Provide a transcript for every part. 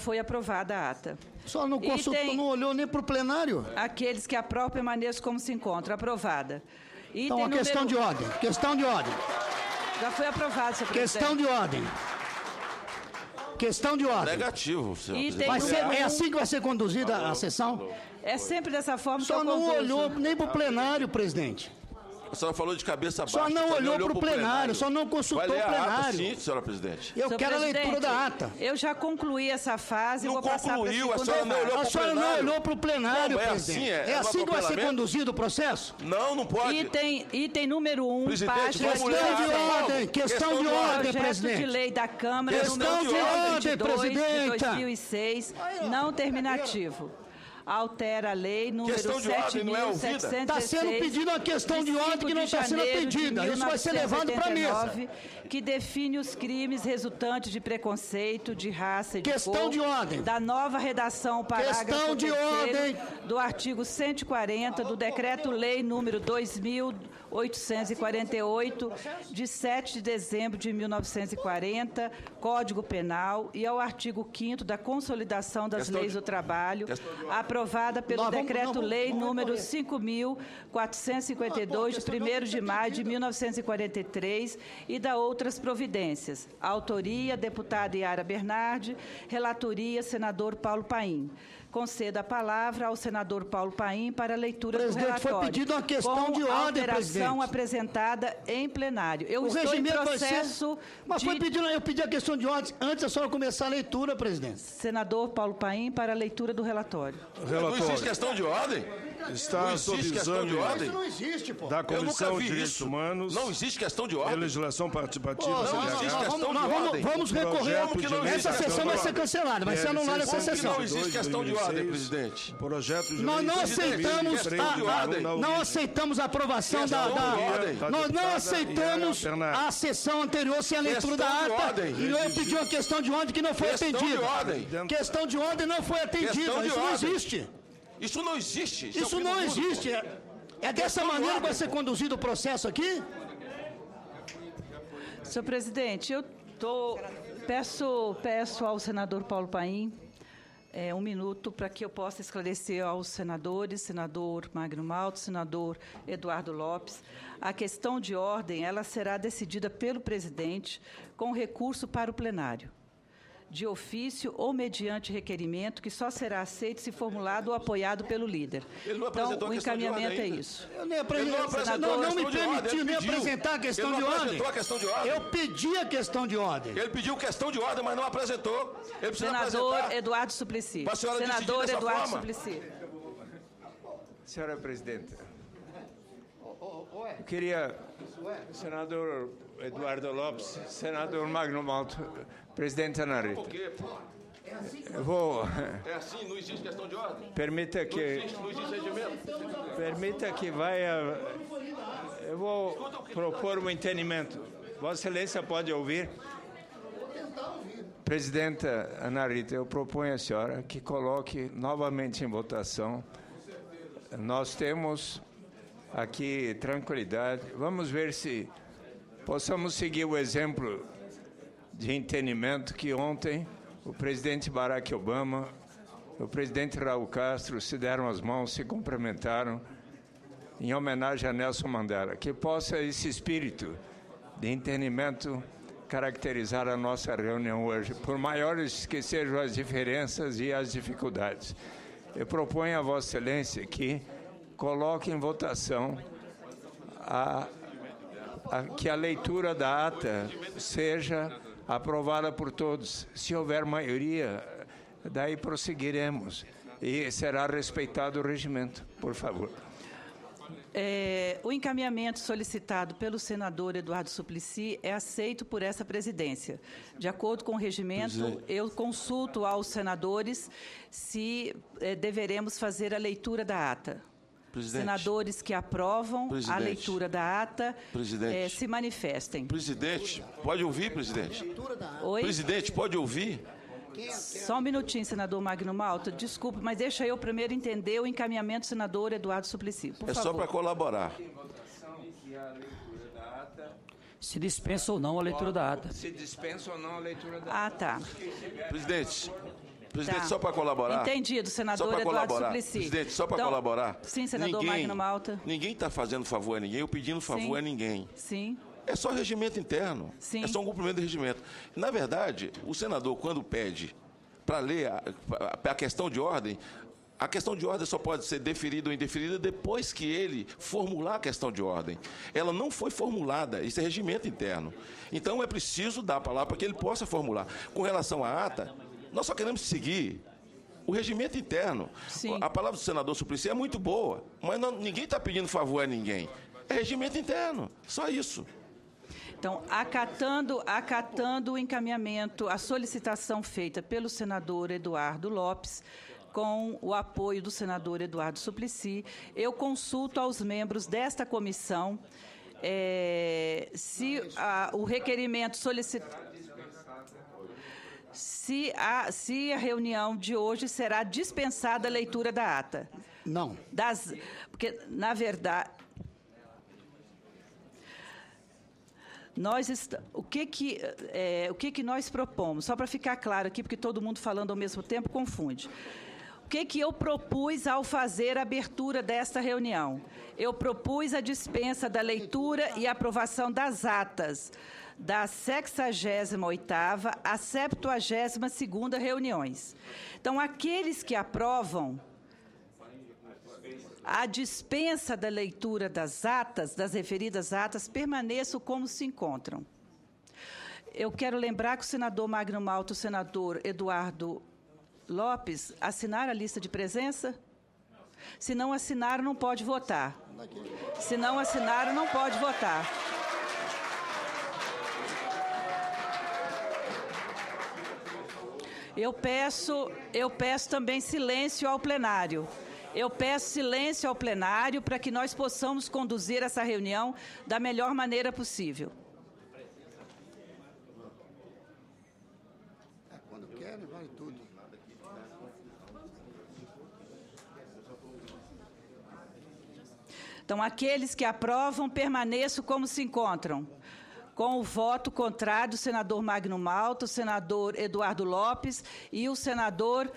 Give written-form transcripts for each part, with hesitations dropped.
foi aprovada a ata. Só não consultou, não olhou nem para o plenário? Aqueles que aprovam permaneçam como se encontram. Aprovada. Então, a questão de ordem. Questão de ordem. Já foi aprovado, senhor presidente. Questão de ordem. Questão de ordem. Negativo, senhor presidente. É assim que vai ser conduzida a sessão? É sempre dessa forma que eu conduzo. Só não olhou nem para o plenário, presidente. A senhora falou de cabeça baixa. Só não olhou para o plenário, só não consultou o plenário. A ata, sim, senhora presidente. Eu quero a leitura da ata. Eu já concluí essa fase e vou passar para a segunda. A senhora não olhou para o plenário. A senhora não olhou para o plenário, presidente. É assim que vai ser conduzido o processo? Não, não pode. Item número 1, página... Questão de ordem, presidente. Projeto de lei da Câmara, número 122 de 2006, não terminativo. Altera a lei número 7.716. Está sendo pedida uma questão de ordem que não está sendo pedida. Isso vai ser levado para a mesa. Que define os crimes resultantes de preconceito, de raça e de questão de ordem. Da nova redação, parágrafo questão de ordem. Do artigo 140 do Decreto-Lei número 2.848, de 7 de dezembro de 1940, Código Penal, e ao artigo 5º da Consolidação das Leis do Trabalho, aprovada pelo Decreto-Lei número 5.452, de 1º de maio de 1943, e da outras providências. Autoria, deputada Yara Bernardi. Relatoria, senador Paulo Paim. Concedo a palavra ao senador Paulo Paim para a leitura do relatório. Presidente, foi pedida uma questão de ordem, presidente. Alteração apresentada em plenário. Eu estou em processo Mas foi pedido, eu pedi a questão de ordem antes da senhora começar a leitura, presidente. Senador Paulo Paim para a leitura do relatório. Não existe questão de ordem? Está sob exame isso não existe, pô. da Comissão de Direitos Humanos. Não existe questão de ordem. E legislação participativa. Não existe questão de ordem. Vamos recorrer. Essa sessão vai ser cancelada, vai ser anulada essa sessão. Não existe questão de ordem, presidente. Projeto de lei. Nós não aceitamos a aprovação nós não aceitamos a sessão anterior sem a leitura da ata. E eu pedi uma questão de ordem que não foi atendida. Questão de ordem não foi atendida. Isso não existe. Isso não existe. Isso não existe. É dessa maneira que vai ser conduzido o processo aqui? Senhor presidente, peço ao senador Paulo Paim um minuto para que eu possa esclarecer aos senadores, senador Magno Malta, senador Eduardo Lopes. A questão de ordem, ela será decidida pelo presidente com recurso para o plenário, de ofício ou mediante requerimento, que só será aceito se formulado ou apoiado pelo líder. Então, o encaminhamento é isso. Eu nem não me permitiu nem apresentar a questão de ordem. Eu pedi a questão de ordem. Ele pediu questão de ordem, mas não apresentou. Ele precisa senador apresentar. Eduardo Suplicy. Senador Eduardo Suplicy. Senhora presidenta, eu queria, senador Eduardo Lopes, senador Magno Malta, presidente Ana Rita. Por quê? Eu vou... É assim, não existe questão de ordem? Permita que... Não existe regimento? Permita que vai... Eu vou propor um entendimento. Vossa Excelência pode ouvir? Presidenta Ana Rita, eu proponho à senhora que coloque novamente em votação. Nós temos aqui tranquilidade. Vamos ver se possamos seguir o exemplo de entendimento que ontem o presidente Barack Obama, o presidente Raul Castro se deram as mãos, se cumprimentaram em homenagem a Nelson Mandela. Que possa esse espírito de entendimento caracterizar a nossa reunião hoje, por maiores que sejam as diferenças e as dificuldades. Eu proponho a Vossa Excelência que coloque em votação que a leitura da ata seja aprovada por todos. Se houver maioria, daí prosseguiremos. E será respeitado o regimento, por favor. O encaminhamento solicitado pelo senador Eduardo Suplicy é aceito por essa presidência. De acordo com o regimento, eu consulto aos senadores se deveremos fazer a leitura da ata. Senadores que aprovam a leitura da ata se manifestem. Presidente, pode ouvir, presidente? Oi? Presidente, pode ouvir? Só um minutinho, senador Magno Malta. Desculpe, mas deixa eu primeiro entender o encaminhamento do senador Eduardo Suplicy. Por favor. Só para colaborar. Se dispensa ou não a leitura da ata. Se dispensa ou não a leitura da ata. ata. Ah, tá. Presidente, Presidente, só para colaborar. Entendido, senador Eduardo Suplicy. Presidente, só para colaborar. Sim, senador Magno Malta. Ninguém está fazendo favor a ninguém ou pedindo favor a ninguém. Sim. É só regimento interno. Sim. É só um cumprimento do regimento. Na verdade, o senador, quando pede para ler a questão de ordem, a questão de ordem só pode ser deferida ou indeferida depois que ele formular a questão de ordem. Ela não foi formulada, isso é regimento interno. Então, é preciso dar a palavra para que ele possa formular. Com relação à ata, nós só queremos seguir o regimento interno. Sim. A palavra do senador Suplicy é muito boa, mas ninguém está pedindo favor a ninguém. É regimento interno, só isso. Então, acatando o encaminhamento, a solicitação feita pelo senador Eduardo Lopes, com o apoio do senador Eduardo Suplicy, eu consulto aos membros desta comissão se o requerimento solicitado... Se a reunião de hoje será dispensada a leitura da ata. Não. Porque, na verdade... O que nós propomos? Só para ficar claro aqui, porque todo mundo falando ao mesmo tempo confunde. O que eu propus ao fazer a abertura desta reunião? Eu propus a dispensa da leitura e aprovação das atas da 68ª à 72ª reuniões. Então, aqueles que aprovam a dispensa da leitura das atas, das referidas atas, permaneçam como se encontram. Eu quero lembrar que o senador Magno Malta e o senador Eduardo Lopes assinaram a lista de presença? Se não assinaram, não pode votar. Se não assinaram, não pode votar. Eu peço também silêncio ao plenário. Eu peço silêncio ao plenário para que nós possamos conduzir essa reunião da melhor maneira possível. Quando querem, vale tudo. Então, aqueles que aprovam, permaneçam como se encontram. Com o voto contrário do senador Magno Malta, o senador Eduardo Lopes e o senador...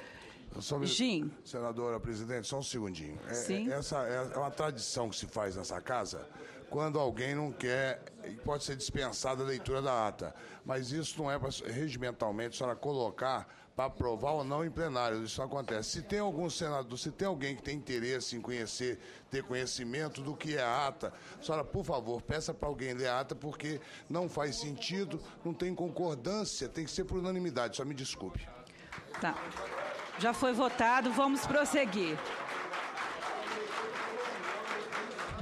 Gin. Senadora presidente, só um segundinho. Sim. Essa é uma tradição que se faz nessa casa, quando alguém não quer, pode ser dispensada a leitura da ata. Mas isso não é regimentalmente, a senhora colocar para aprovar ou não em plenário. Isso não acontece. Se tem algum senador, se tem alguém que tem interesse em conhecer, ter conhecimento do que é a ata, a senhora, por favor, peça para alguém ler a ata, porque não faz sentido, não tem concordância, tem que ser por unanimidade. Só me desculpe. Tá. Já foi votado, vamos prosseguir.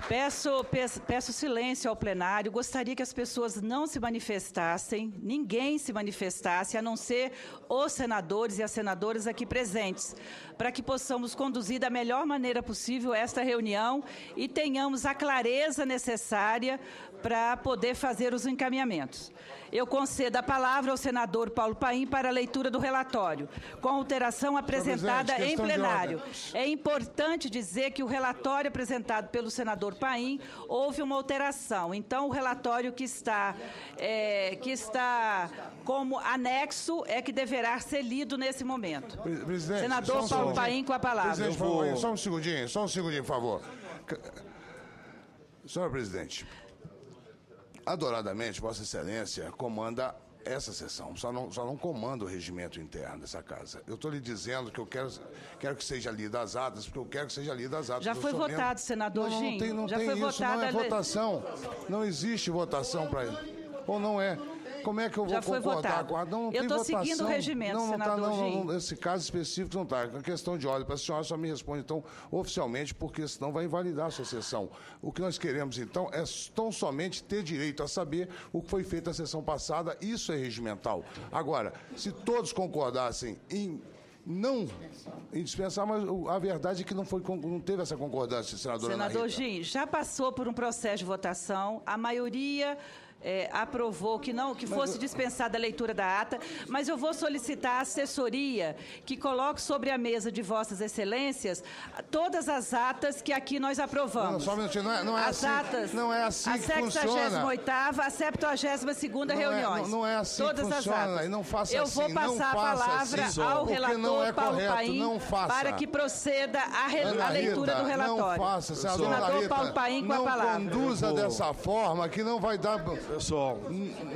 Peço silêncio ao plenário. Gostaria que as pessoas não se manifestassem, ninguém se manifestasse, a não ser os senadores e as senadoras aqui presentes, para que possamos conduzir da melhor maneira possível esta reunião e tenhamos a clareza necessária para poder fazer os encaminhamentos. Eu concedo a palavra ao senador Paulo Paim para a leitura do relatório, com alteração apresentada em plenário. É importante dizer que o relatório apresentado pelo senador Paim houve uma alteração. Então, o relatório que está como anexo é que deverá ser lido nesse momento. Presidente, senador Paulo Paim, com a palavra. Presidente, só um segundinho, por favor. Senhor presidente, adoradamente, Vossa Excelência comanda essa sessão, só não comanda o regimento interno dessa casa. Eu estou lhe dizendo que eu quero que seja lida as atas, porque eu quero que seja lida as atas. Já foi votado, senador Gin. Não já tem foi isso, votada não é votação. Não existe votação para isso. Ou não é? Como é que eu vou concordar com a... Não tem votação. Eu estou seguindo o regimento, senador Gin. Nesse caso específico não está. A questão de ordem para a senhora só me responde, então, oficialmente, porque senão vai invalidar a sua sessão. O que nós queremos, então, é tão somente ter direito a saber o que foi feito na sessão passada. Isso é regimental. Agora, se todos concordassem em dispensar, mas a verdade é que não teve essa concordância, senadora Ana Rita. Senador Gin, já passou por um processo de votação, a maioria aprovou que fosse dispensada a leitura da ata, mas eu vou solicitar à assessoria que coloque sobre a mesa de Vossas Excelências todas as atas que aqui nós aprovamos. Não, só um minutinho, não é as assim, atas, não é assim que funciona. A 68ª, a 72ª reuniões. Não é assim todas que funciona, as atas. E não faça eu assim, vou passar a palavra assim, ao relator Paulo correto, Paim para que proceda a leitura do relatório. Não faça, senador Paulo Paim com a palavra. Não conduza dessa forma que não vai dar... Pessoal,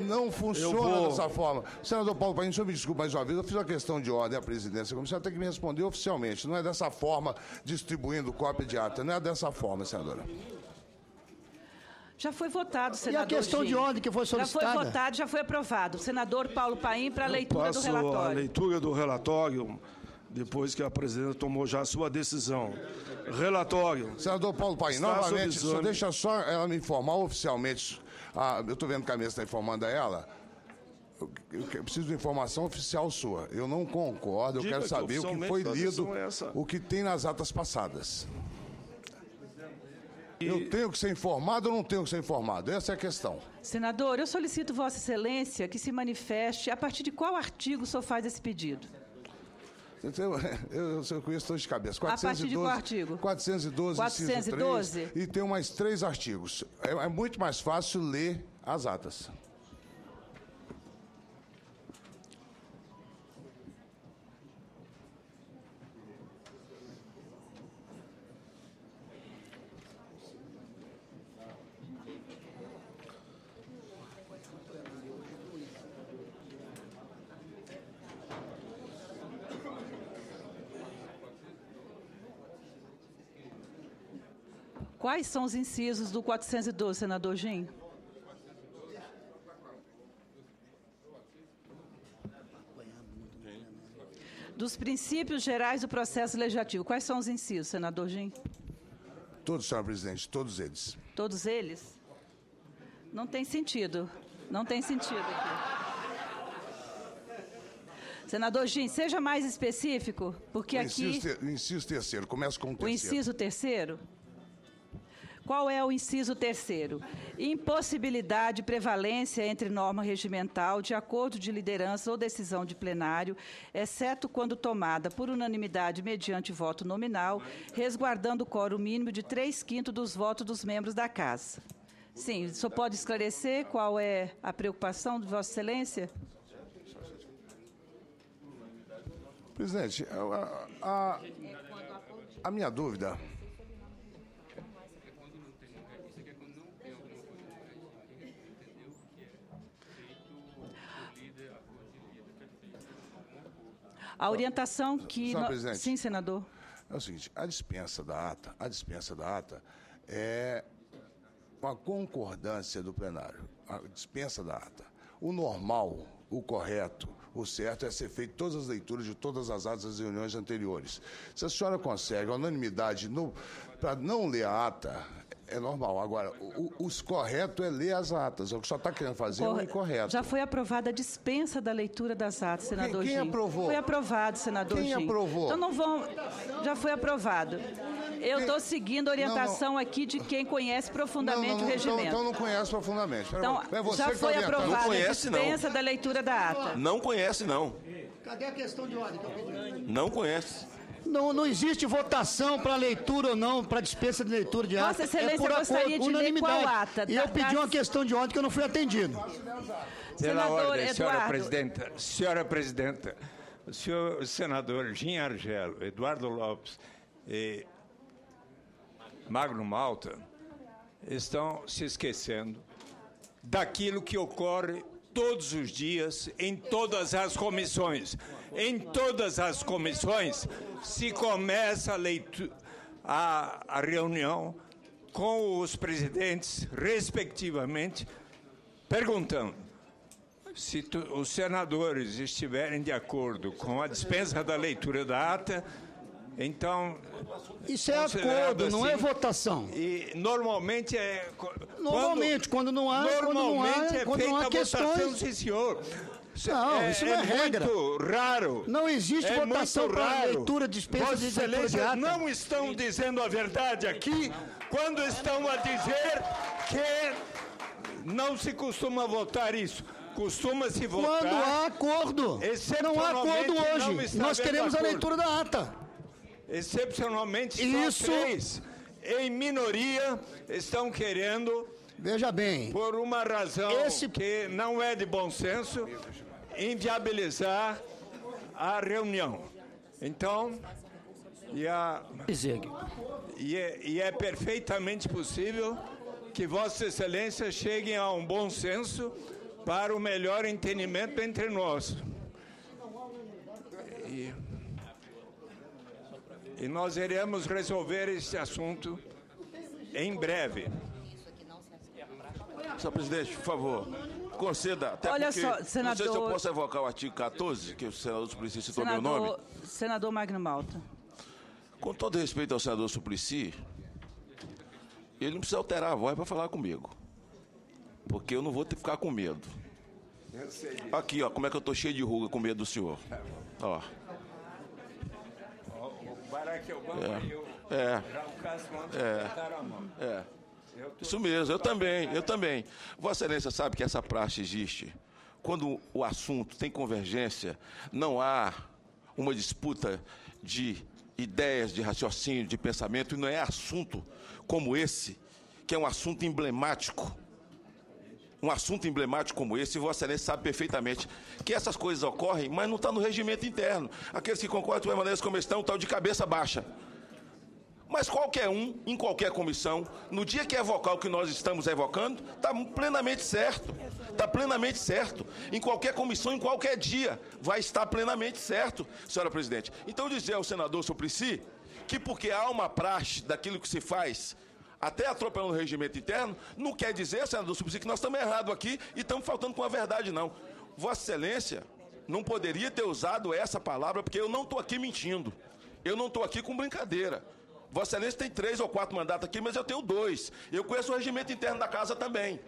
não funciona dessa forma. Senador Paulo Paim, o senhor me desculpa mais uma vez, eu fiz uma questão de ordem à presidência da comissão, tem que me responder oficialmente. Não é dessa forma, distribuindo cópia de ata. Não é dessa forma, senadora. Já foi votado, senador. E a questão de ordem que foi solicitada? Já foi votado, já foi aprovado. Senador Paulo Paim para a leitura do relatório. A leitura do relatório, depois que a presidenta tomou já a sua decisão. Relatório. Senador Paulo Paim, novamente, só deixa só ela me informar oficialmente. Eu estou vendo que a mesa está informando a ela. Eu preciso de informação oficial sua. Eu não concordo, eu quero saber o que foi lido, o que tem nas atas passadas. Eu tenho que ser informado ou não tenho que ser informado? Essa é a questão. Senador, eu solicito Vossa Excelência que se manifeste a partir de qual artigo o senhor faz esse pedido? Eu conheço todos de cabeça. 412, a partir de qual artigo? 412, 412? 3, e tem mais 3 artigos. É muito mais fácil ler as atas. Quais são os incisos do 412, senador Gin? Dos princípios gerais do processo legislativo. Quais são os incisos, senador Gin? Todos, senhor presidente, todos eles. Todos eles? Não tem sentido. Não tem sentido aqui. Senador Gin, seja mais específico, porque aqui... O inciso terceiro, começa com o terceiro. O inciso terceiro? Qual é o inciso terceiro? Impossibilidade de prevalência entre norma regimental de acordo de liderança ou decisão de plenário, exceto quando tomada por unanimidade mediante voto nominal, resguardando o quórum mínimo de 3/5 dos votos dos membros da Casa. Sim, o senhor pode esclarecer qual é a preocupação de Vossa Excelência? Presidente, a minha dúvida... A orientação que... Sim, senador. É o seguinte, a dispensa da ata é uma concordância do plenário. A dispensa da ata. O normal, o correto, o certo é ser feito todas as leituras de todas as atas das reuniões anteriores. Se a senhora consegue a unanimidade para não ler a ata, é normal. Agora, os correto é ler as atas. O que só está querendo fazer é o incorreto. Já foi aprovada a dispensa da leitura das atas, senador Gin. Quem aprovou? Foi aprovado, senador Gin. Quem aprovou? Então não vão... Já foi aprovado. Eu estou seguindo a orientação aqui de quem conhece profundamente o regimento. Então não conhece profundamente. Então, já foi aprovada a dispensa da leitura da ata. Não conhece, não. Cadê a questão de ordem que eu pedi? Não conhece. Não existe votação para leitura ou não, para dispensa de leitura de ata. Vossa Excelência gostaria de ler qual ata? E eu pedi uma questão de ordem que eu não fui atendido. Pela ordem, senhora presidenta, o senhor senador Gin Argelo, Eduardo Lopes e Magno Malta estão se esquecendo daquilo que ocorre todos os dias em todas as comissões. Em todas as comissões se começa a reunião com os presidentes, respectivamente, perguntando se os senadores estiverem de acordo com a dispensa da leitura da ata, então... Isso é acordo, assim, não é votação. E normalmente é... Normalmente, quando não há questões... Sim, senhor. Não, isso não é regra. É muito raro. Não existe votação para leitura, dispensa de leitura de ata. Não estão dizendo a verdade aqui quando estão a dizer que Não se costuma votar isso. Costuma-se votar... Quando há acordo. Não há acordo hoje. Nós queremos a leitura da ata. Excepcionalmente, isso... só 3, em minoria, estão querendo... Veja bem... Por uma razão que não é de bom senso, inviabilizar a reunião. Então... E é perfeitamente possível que Vossa Excelência cheguem a um bom senso para o melhor entendimento entre nós. E nós iremos resolver este assunto em breve. Senhor presidente, por favor, conceda. Até olha porque, só, senador... Não sei se eu posso evocar o artigo 14, que o senador Suplicy citou meu nome. Senador Magno Malta. Com todo respeito ao senador Suplicy, ele não precisa alterar a voz para falar comigo. Porque eu não vou ter que ficar com medo. Aqui, ó, como é que eu estou cheio de ruga com medo do senhor. Ó. O Barack Obama e o Raul Castro botaram a mão. Isso mesmo, eu também. Vossa Excelência sabe que essa praxe existe. Quando o assunto tem convergência, não há uma disputa de ideias, de raciocínio, de pensamento, e não é assunto como esse, que é um assunto emblemático. Um assunto emblemático como esse, e Vossa Excelência sabe perfeitamente que essas coisas ocorrem, mas não está no regimento interno. Aqueles que concordam com as maneiras como estão, estão de cabeça baixa. Mas qualquer um, em qualquer comissão, no dia que evocar o que nós estamos evocando, está plenamente certo. Está plenamente certo. Em qualquer comissão, em qualquer dia, vai estar plenamente certo, senhora presidente. Então, dizer ao senador Suplicy que porque há uma praxe daquilo que se faz, até atropelando o regimento interno, não quer dizer, senador Suplicy, que nós estamos errados aqui e estamos faltando com a verdade, não. Vossa Excelência não poderia ter usado essa palavra, porque eu não estou aqui mentindo. Eu não estou aqui com brincadeira. Vossa Excelência tem 3 ou 4 mandatos aqui, mas eu tenho 2. Eu conheço o regimento interno da casa também.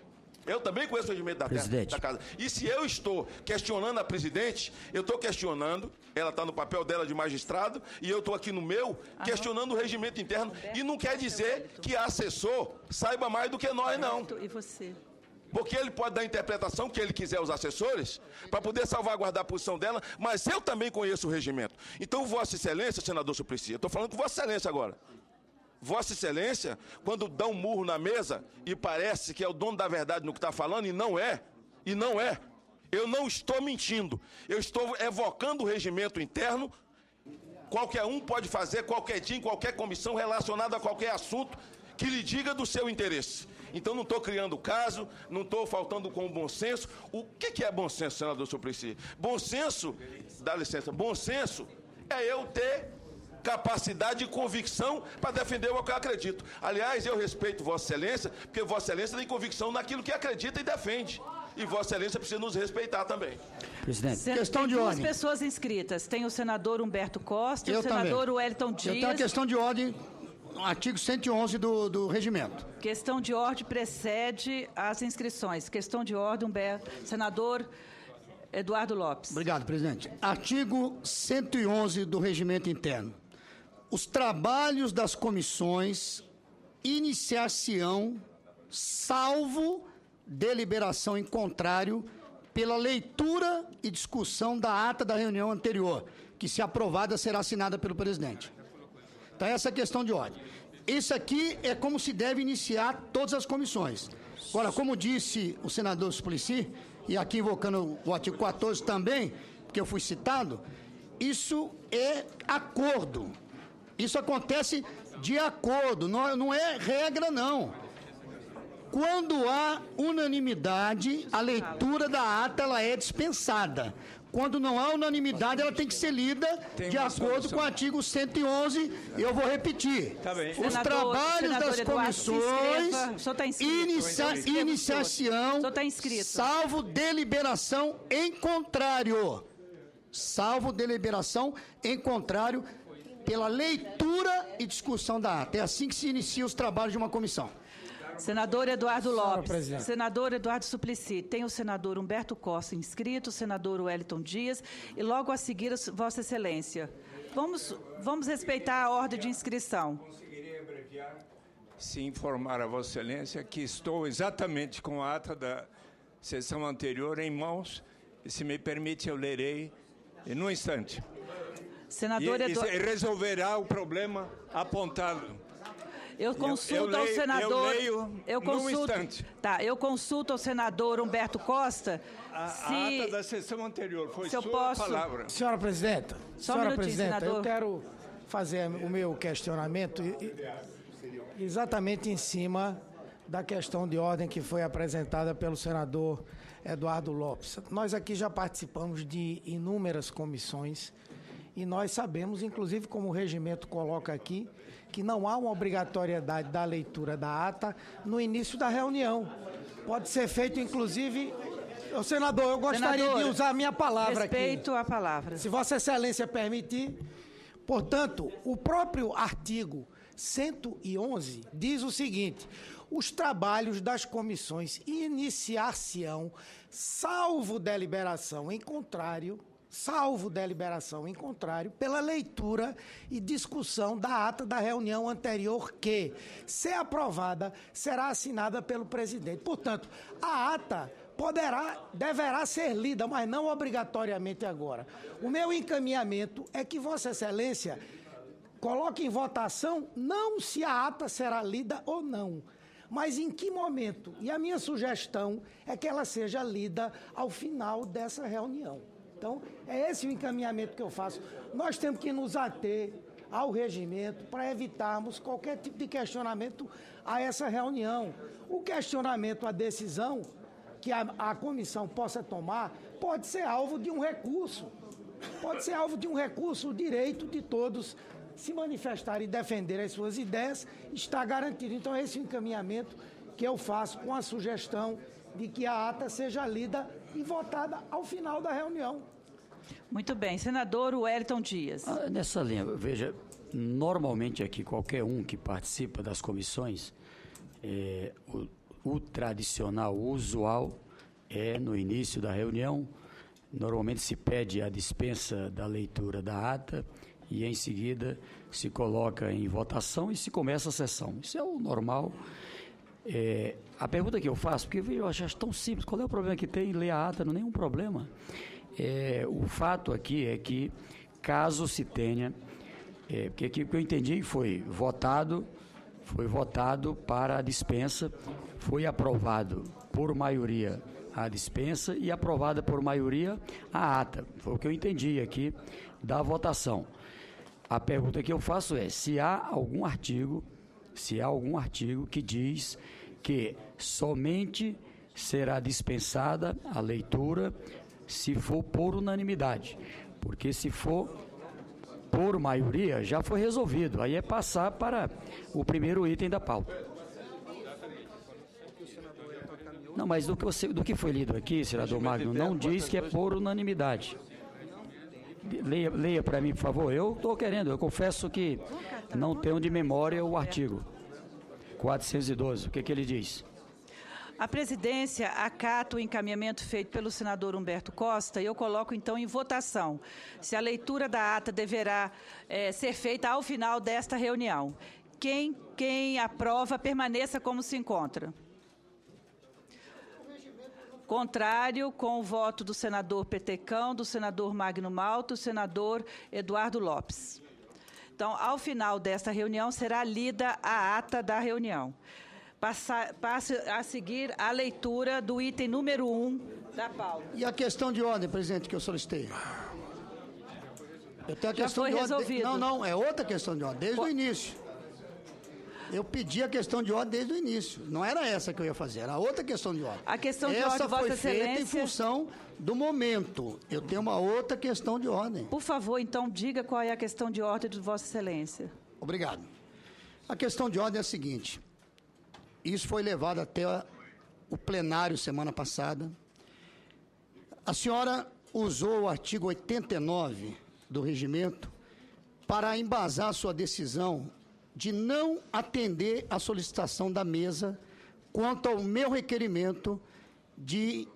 Eu também conheço o regimento da casa. E se eu estou questionando a presidente, eu estou questionando, ela está no papel dela de magistrado, e eu estou aqui no meu, questionando o regimento interno. E não quer dizer que a assessor saiba mais do que nós, não. E você? Porque ele pode dar a interpretação que ele quiser aos assessores, para poder salvaguardar a posição dela, mas eu também conheço o regimento. Então, Vossa Excelência, senador Suplicy, eu estou falando com Vossa Excelência agora. Vossa Excelência, quando dá um murro na mesa e parece que é o dono da verdade no que está falando, e não é, eu não estou mentindo, eu estou evocando o regimento interno. Qualquer um pode fazer, qualquer dia, em qualquer comissão, relacionado a qualquer assunto que lhe diga do seu interesse. Então, não estou criando caso, não estou faltando com o bom senso. O que é bom senso, senador Suplicy? Bom senso, dá licença, bom senso é eu ter capacidade e convicção para defender o que eu acredito. Aliás, eu respeito Vossa Excelência, porque Vossa Excelência tem convicção naquilo que acredita e defende. E Vossa Excelência precisa nos respeitar também. Presidente, questão de ordem. Tem 2 pessoas inscritas. Tem o senador Humberto Costa e o senador Wellington Dias. Eu tenho uma questão de ordem, artigo 111 do regimento. Questão de ordem precede as inscrições. Questão de ordem, senador Eduardo Lopes. Obrigado, presidente. Artigo 111 do regimento interno. Os trabalhos das comissões iniciar-se-ão, salvo deliberação em contrário, pela leitura e discussão da ata da reunião anterior, que, se aprovada, será assinada pelo presidente. Então, essa é a questão de ordem. Isso aqui é como se deve iniciar todas as comissões. Agora, como disse o senador Suplicy, e aqui invocando o artigo 14 também, porque eu fui citado, isso é acordo. Isso acontece de acordo, não é regra, não. Quando há unanimidade, a leitura da ata ela é dispensada. Quando não há unanimidade, ela tem que ser lida de acordo com o artigo 111, e eu vou repetir. Tá bem. Os trabalhos das comissões iniciar-se-ão, salvo deliberação em contrário. Salvo deliberação em contrário, pela leitura e discussão da ata. É assim que se inicia os trabalhos de uma comissão. Senador Eduardo Lopes, senador Eduardo Suplicy, tem o senador Humberto Costa inscrito, o senador Wellington Dias e logo a seguir Vossa Excelência. Vamos respeitar a ordem de inscrição. Conseguiria abreviar? se informar a Vossa Excelência que estou exatamente com a ata da sessão anterior em mãos, e se me permite eu lerei num instante. Senador Eduardo... E resolverá o problema apontado. Eu consulto ao senador... Eu leio num instante. Tá, eu consulto ao senador Humberto Costa A ata da sessão anterior foi sua palavra. Senhora presidenta, senador. Eu quero fazer o meu questionamento exatamente em cima da questão de ordem que foi apresentada pelo senador Eduardo Lopes. Nós aqui já participamos de inúmeras comissões e nós sabemos, inclusive como o regimento coloca aqui, que não há uma obrigatoriedade da leitura da ata no início da reunião. Pode ser feito, inclusive... Senador, eu gostaria de usar a minha palavra aqui. Respeito a palavra. Se Vossa Excelência permitir. Portanto, o próprio artigo 111 diz o seguinte: os trabalhos das comissões iniciar-se-ão, salvo deliberação em contrário, pela leitura e discussão da ata da reunião anterior que, se aprovada, será assinada pelo presidente. Portanto, a ata deverá ser lida, mas não obrigatoriamente agora. O meu encaminhamento é que Vossa Excelência coloque em votação não se a ata será lida ou não, mas em que momento. E a minha sugestão é que ela seja lida ao final dessa reunião. Então, é esse o encaminhamento que eu faço. Nós temos que nos ater ao regimento para evitarmos qualquer tipo de questionamento a essa reunião. O questionamento à decisão que a comissão possa tomar pode ser alvo de um recurso. Pode ser alvo de um recurso. O direito de todos se manifestarem e defender as suas ideias está garantido. Então, esse é o encaminhamento que eu faço com a sugestão de que a ata seja lida e votada ao final da reunião. Muito bem. Senador Wellington Dias. Nessa linha, veja, normalmente aqui qualquer um que participa das comissões, o tradicional, o usual, é no início da reunião, normalmente se pede a dispensa da leitura da ata e em seguida se coloca em votação e se começa a sessão. Isso é o normal. A pergunta que eu faço, porque eu acho tão simples, qual é o problema que tem em ler a ata? Não é nenhum problema. O fato aqui é que, caso se tenha, porque aqui o que eu entendi foi votado para a dispensa, foi aprovado por maioria a dispensa e aprovada por maioria a ata. Foi o que eu entendi aqui da votação. A pergunta que eu faço é se há algum artigo que diz que somente será dispensada a leitura se for por unanimidade, porque se for por maioria já foi resolvido, aí é passar para o primeiro item da pauta. Não, mas do que foi lido aqui, senador Magno, não diz que é por unanimidade. Leia para mim, por favor. Eu estou querendo, eu confesso que não tenho de memória o artigo 412. O que ele diz? A presidência acata o encaminhamento feito pelo senador Humberto Costa e eu coloco, então, em votação se a leitura da ata deverá ser feita ao final desta reunião. Quem aprova, permaneça como se encontra. Contrário, com o voto do senador Petecão, do senador Magno Malta, do senador Eduardo Lopes. Então, ao final desta reunião, será lida a ata da reunião. Passe a seguir a leitura do item número 1 da pauta. E a questão de ordem, presidente, que eu solicitei? Eu tenho a Já questão foi de ordem. resolvido. Não, é outra questão de ordem, desde o início. Eu pedi a questão de ordem desde o início. Não era essa que eu ia fazer, era outra questão de ordem. A questão de ordem, Vossa Excelência... Essa foi feita em função do momento. Eu tenho uma outra questão de ordem. Por favor, então, diga qual é a questão de ordem de Vossa Excelência. Obrigado. A questão de ordem é a seguinte. Isso foi levado até o plenário semana passada. A senhora usou o artigo 89 do regimento para embasar sua decisão de não atender à solicitação da mesa quanto ao meu requerimento de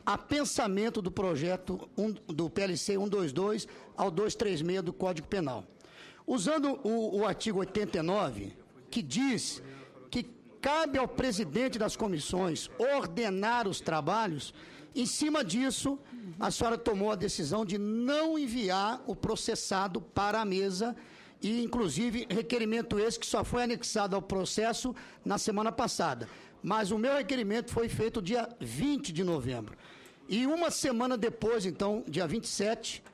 apensamento do projeto do PLC 122 ao 236 do Código Penal. Usando o artigo 89, que diz cabe ao presidente das comissões ordenar os trabalhos. Em cima disso, a senhora tomou a decisão de não enviar o processado para a mesa e, inclusive, requerimento esse que só foi anexado ao processo na semana passada. Mas o meu requerimento foi feito dia 20 de novembro. E uma semana depois, então, dia 27,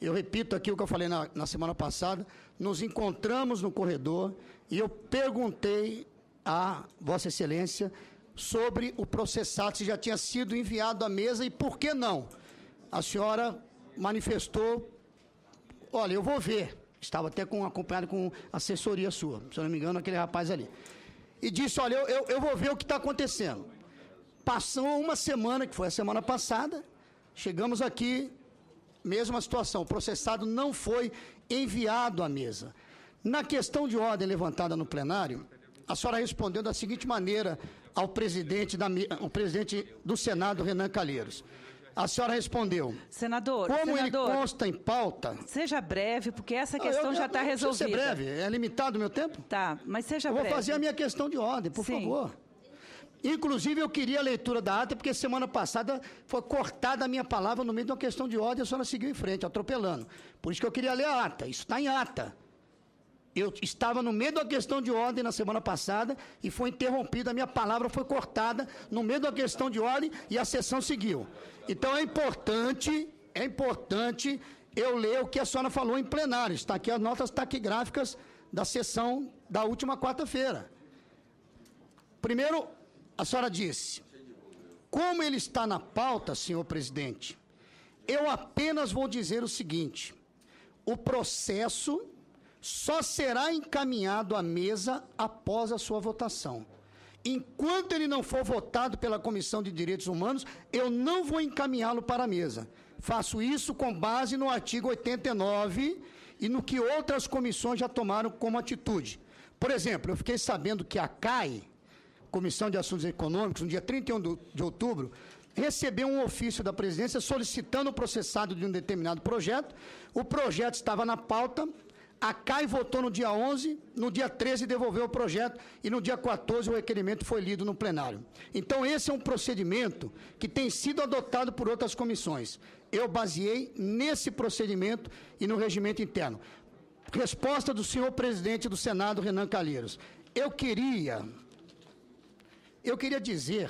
eu repito aqui o que eu falei na semana passada, nos encontramos no corredor e eu perguntei a Vossa Excelência sobre o processado, se já tinha sido enviado à mesa e por que não. A senhora manifestou, olha, eu vou ver, estava até acompanhado com assessoria sua, se eu não me engano, aquele rapaz ali. E disse, olha, eu vou ver o que está acontecendo. Passou uma semana, que foi a semana passada, chegamos aqui, mesma situação, o processado não foi enviado à mesa. Na questão de ordem levantada no plenário, a senhora respondeu da seguinte maneira ao presidente do Senado, Renan Calheiros. A senhora respondeu. Senador, ele consta em pauta... Seja breve, porque essa questão já está resolvida. Ser breve, é limitado o meu tempo? Tá, mas seja breve. Eu vou fazer a minha questão de ordem, por favor. Inclusive, eu queria a leitura da ata, porque semana passada foi cortada a minha palavra no meio de uma questão de ordem, a senhora seguiu em frente, atropelando. Por isso que eu queria ler a ata, isso está em ata. Eu estava no meio da questão de ordem na semana passada e foi interrompida, a minha palavra foi cortada no meio da questão de ordem e a sessão seguiu. Então é importante eu ler o que a senhora falou em plenário. Está aqui as notas taquigráficas da sessão da última quarta-feira. Primeiro, a senhora disse, como ele está na pauta, senhor presidente, eu apenas vou dizer o seguinte, o processo só será encaminhado à mesa após a sua votação. Enquanto ele não for votado pela Comissão de Direitos Humanos, eu não vou encaminhá-lo para a mesa. Faço isso com base no artigo 89 e no que outras comissões já tomaram como atitude. Por exemplo, eu fiquei sabendo que a CAI, Comissão de Assuntos Econômicos, no dia 31 de outubro, recebeu um ofício da presidência solicitando o processado de um determinado projeto. O projeto estava na pauta. A CAI votou no dia 11, no dia 13 devolveu o projeto e no dia 14 o requerimento foi lido no plenário. Então esse é um procedimento que tem sido adotado por outras comissões. Eu baseei nesse procedimento e no regimento interno. Resposta do senhor presidente do Senado, Renan Calheiros. Eu queria dizer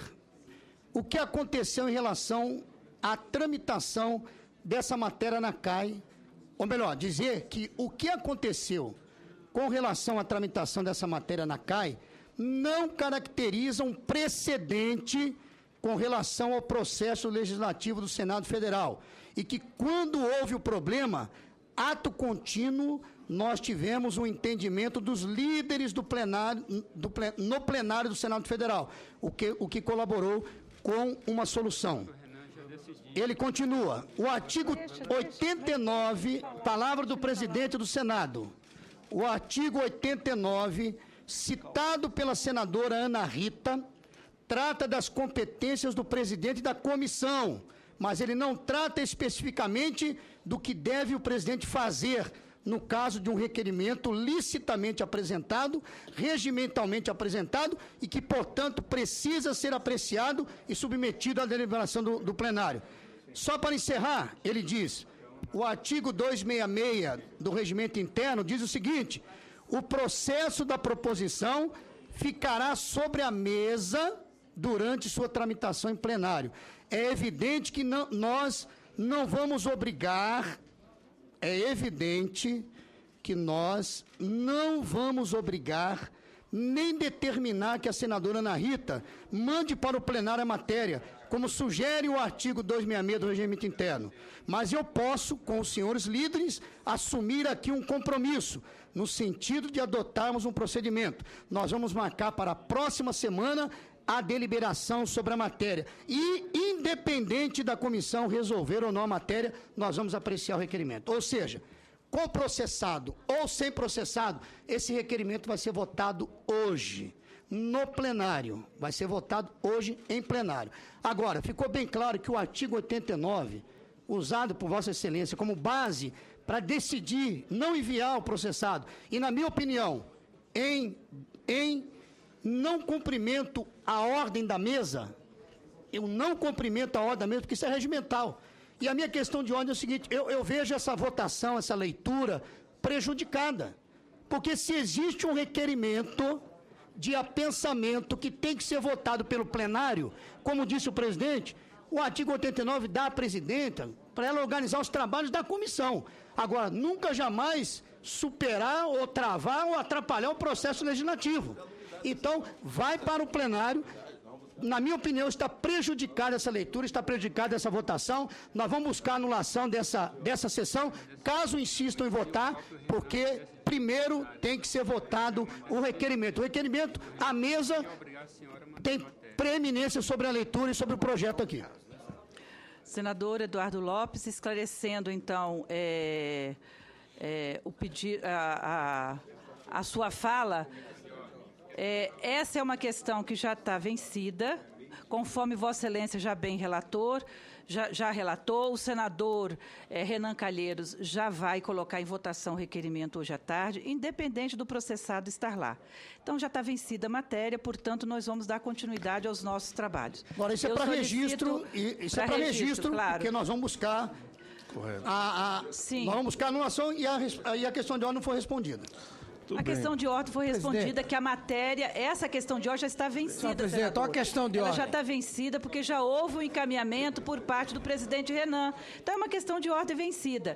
o que aconteceu em relação à tramitação dessa matéria na CAI. Ou melhor, dizer que o que aconteceu com relação à tramitação dessa matéria na CAI não caracteriza um precedente com relação ao processo legislativo do Senado Federal. E que quando houve o problema, ato contínuo, nós tivemos um entendimento dos líderes do plenário, no plenário do Senado Federal, o que colaborou com uma solução. Ele continua, o artigo 89, palavra do presidente do Senado, o artigo 89, citado pela senadora Ana Rita, trata das competências do presidente da comissão, mas ele não trata especificamente do que deve o presidente fazer no caso de um requerimento licitamente apresentado, regimentalmente apresentado e que, portanto, precisa ser apreciado e submetido à deliberação do plenário. Só para encerrar, ele diz, o artigo 266 do regimento interno diz o seguinte, o processo da proposição ficará sobre a mesa durante sua tramitação em plenário. É evidente que nós não vamos obrigar, nem determinar que a senadora Ana Rita mande para o plenário a matéria, como sugere o artigo 266 do regimento interno. Mas eu posso, com os senhores líderes, assumir aqui um compromisso, no sentido de adotarmos um procedimento. Nós vamos marcar para a próxima semana a deliberação sobre a matéria. E, independente da comissão resolver ou não a matéria, nós vamos apreciar o requerimento. Ou seja, com processado ou sem processado, esse requerimento vai ser votado hoje, no plenário. Vai ser votado hoje em plenário. Agora, ficou bem claro que o artigo 89, usado por Vossa Excelência como base para decidir não enviar o processado, e, na minha opinião, em não cumprimento a ordem da mesa, porque isso é regimental. E a minha questão de ordem é o seguinte, eu vejo essa votação, essa leitura prejudicada, porque se existe um requerimento de apensamento que tem que ser votado pelo plenário, como disse o presidente, o artigo 89 dá à presidenta para ela organizar os trabalhos da comissão. Agora, nunca jamais superar ou travar ou atrapalhar o processo legislativo. Então, vai para o plenário. Na minha opinião, está prejudicada essa leitura, está prejudicada essa votação. Nós vamos buscar anulação dessa sessão, caso insistam em votar, porque primeiro tem que ser votado o requerimento. O requerimento, a mesa tem preeminência sobre a leitura e sobre o projeto aqui. Senador Eduardo Lopes, esclarecendo, então, a sua fala, essa é uma questão que já está vencida, conforme Vossa Excelência já bem já relatou, o senador Renan Calheiros já vai colocar em votação o requerimento hoje à tarde, independente do processado estar lá. Então, já está vencida a matéria, portanto, nós vamos dar continuidade aos nossos trabalhos. Agora, isso é para registro, claro. Porque nós vamos buscar Sim. Nós vamos buscar a anulação e a questão de ordem não foi respondida. A questão de ordem foi respondida, que a matéria, essa questão de ordem já está vencida, senador. A questão de ordem. Ela já está vencida porque já houve um encaminhamento por parte do presidente Renan. Então, é uma questão de ordem vencida.